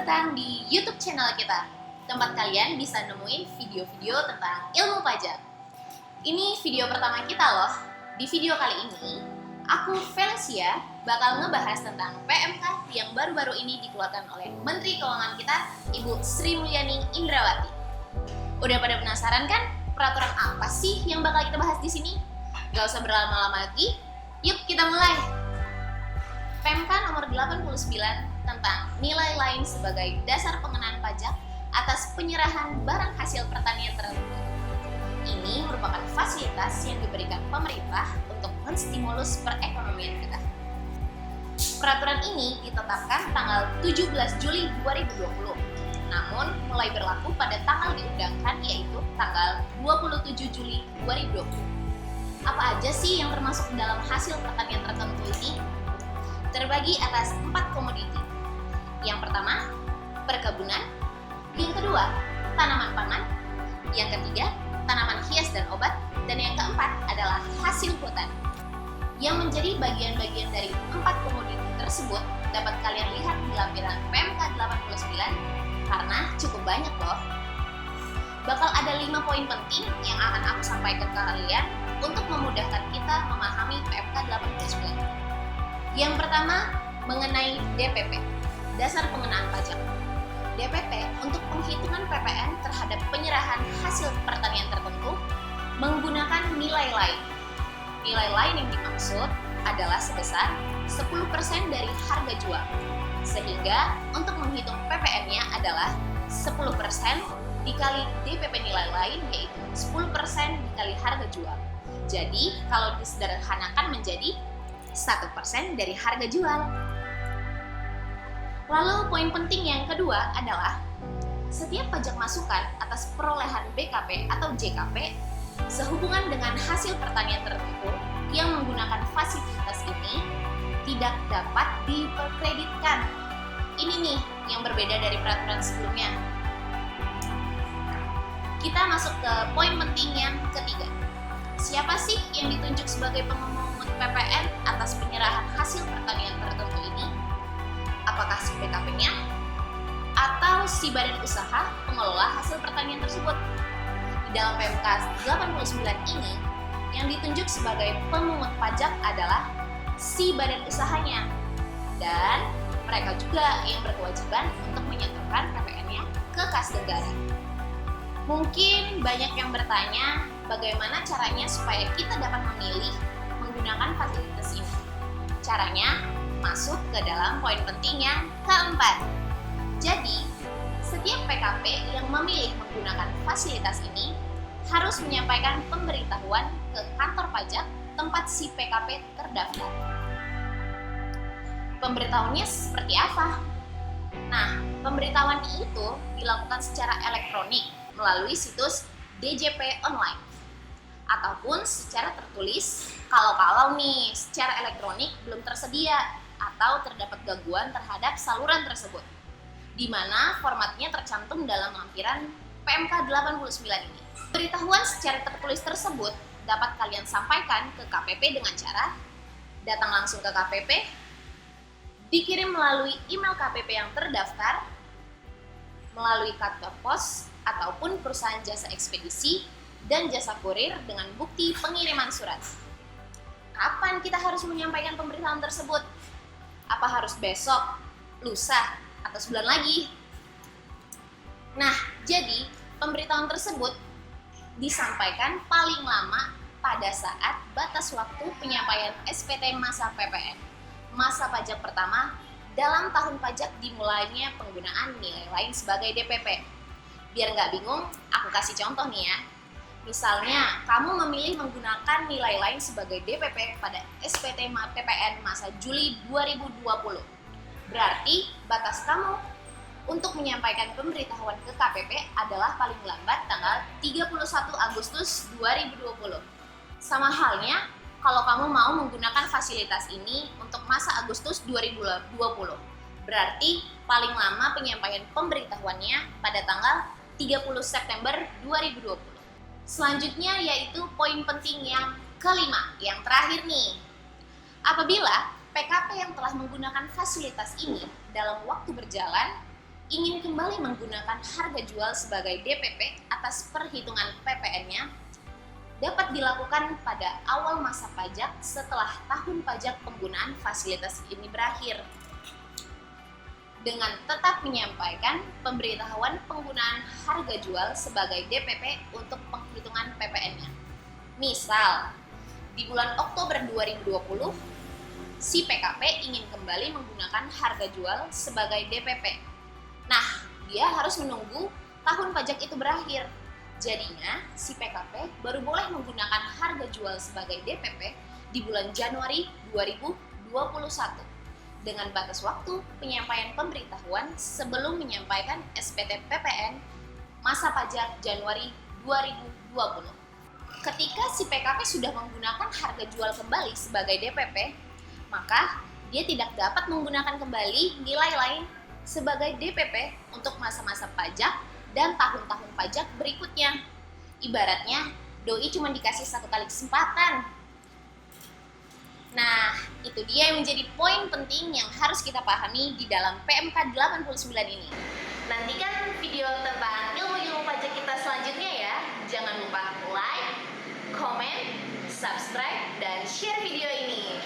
datang di YouTube channel kita, tempat kalian bisa nemuin video-video tentang ilmu pajak. Ini video pertama kita loh. Di video kali ini, aku Felicia bakal ngebahas tentang PMK yang baru-baru ini dikeluarkan oleh Menteri Keuangan kita, Ibu Sri Mulyani Indrawati. Udah pada penasaran kan peraturan apa sih yang bakal kita bahas di sini? Gak usah berlama-lama lagi, yuk kita mulai. PMK nomor 89 tentang nilai lain sebagai dasar pengenaan pajak atas penyerahan barang hasil pertanian tertentu. Ini merupakan fasilitas yang diberikan pemerintah untuk menstimulus perekonomian kita. Peraturan ini ditetapkan tanggal 17 Juli 2020, namun mulai berlaku pada tanggal diundangkan yaitu tanggal 27 Juli 2020. Apa aja sih yang termasuk dalam hasil pertanian tertentu ini? Terbagi atas 4 komoditi. Yang pertama, perkebunan. Yang kedua, tanaman pangan. Yang ketiga, tanaman hias dan obat. Dan yang keempat adalah hasil hutan. Yang menjadi bagian-bagian dari 4 komoditi tersebut dapat kalian lihat di lampiran PMK 89 karena cukup banyak loh. Bakal ada 5 poin penting yang akan aku sampaikan ke kalian untuk memudahkan kita memahami PMK 89. Yang pertama, mengenai DPP, dasar pengenaan pajak. DPP untuk penghitungan PPN terhadap penyerahan hasil pertanian tertentu menggunakan nilai lain. Nilai lain yang dimaksud adalah sebesar 10% dari harga jual. Sehingga untuk menghitung PPN-nya adalah 10% dikali DPP nilai lain, yaitu 10% dikali harga jual. Jadi, kalau disederhanakan menjadi 1% dari harga jual. Lalu poin penting yang kedua adalah setiap pajak masukan atas perolehan BKP atau JKP sehubungan dengan hasil pertanian tertentu yang menggunakan fasilitas ini tidak dapat diperkreditkan. Ini nih yang berbeda dari peraturan sebelumnya. Kita masuk ke poin penting yang ketiga. Siapa sih yang ditunjuk sebagai pemungut PPN atas penyerahan hasil pertanian tertentu ini? Apakah si BKP-nya atau si badan usaha pengelola hasil pertanian tersebut? Di dalam PMK 89 ini, yang ditunjuk sebagai pemungut pajak adalah si badan usahanya. Dan mereka juga yang berkewajiban untuk menyetorkan PPN-nya ke kas negara. Mungkin banyak yang bertanya, bagaimana caranya supaya kita dapat memilih menggunakan fasilitas ini? Caranya masuk ke dalam poin penting yang keempat. Jadi, setiap PKP yang memilih menggunakan fasilitas ini harus menyampaikan pemberitahuan ke kantor pajak tempat si PKP terdaftar. Pemberitahuannya seperti apa? Nah, pemberitahuan itu dilakukan secara elektronik melalui situs DJP online ataupun secara tertulis kalau nih secara elektronik belum tersedia atau terdapat gangguan terhadap saluran tersebut, di mana formatnya tercantum dalam lampiran PMK 89 ini. Pemberitahuan secara tertulis tersebut dapat kalian sampaikan ke KPP dengan cara datang langsung ke KPP, dikirim melalui email KPP yang terdaftar, melalui kantor pos ataupun perusahaan jasa ekspedisi dan jasa kurir dengan bukti pengiriman surat. Kapan kita harus menyampaikan pemberitahuan tersebut? Apa harus besok, lusa, atau sebulan lagi? Nah, jadi pemberitahuan tersebut disampaikan paling lama pada saat batas waktu penyampaian SPT masa PPN, masa pajak pertama dalam tahun pajak dimulainya penggunaan nilai lain sebagai DPP. Biar nggak bingung, aku kasih contoh nih ya. Misalnya, kamu memilih menggunakan nilai lain sebagai DPP pada SPT PPN masa Juli 2020. Berarti, batas kamu untuk menyampaikan pemberitahuan ke KPP adalah paling lambat tanggal 31 Agustus 2020. Sama halnya, kalau kamu mau menggunakan fasilitas ini untuk masa Agustus 2020. Berarti, paling lama penyampaian pemberitahuannya pada tanggal 30 September 2020. Selanjutnya yaitu poin penting yang kelima, yang terakhir nih. Apabila PKP yang telah menggunakan fasilitas ini dalam waktu berjalan ingin kembali menggunakan harga jual sebagai DPP atas perhitungan PPN-nya dapat dilakukan pada awal masa pajak setelah tahun pajak penggunaan fasilitas ini berakhir, dengan tetap menyampaikan pemberitahuan penggunaan harga jual sebagai DPP untuk penghitungan PPN-nya. Misal, di bulan Oktober 2020, si PKP ingin kembali menggunakan harga jual sebagai DPP. Nah, dia harus menunggu tahun pajak itu berakhir. Jadinya, si PKP baru boleh menggunakan harga jual sebagai DPP di bulan Januari 2021 dengan batas waktu penyampaian pemberitahuan sebelum menyampaikan SPT PPN masa pajak Januari 2020. Ketika si PKP sudah menggunakan harga jual kembali sebagai DPP, maka dia tidak dapat menggunakan kembali nilai lain sebagai DPP untuk masa-masa pajak dan tahun-tahun pajak berikutnya. Ibaratnya, doi cuma dikasih satu kali kesempatan. Nah, itu dia yang menjadi poin penting yang harus kita pahami di dalam PMK 89 ini. Nantikan video tentang ilmu-ilmu pajak kita selanjutnya ya. Jangan lupa like, comment, subscribe, dan share video ini.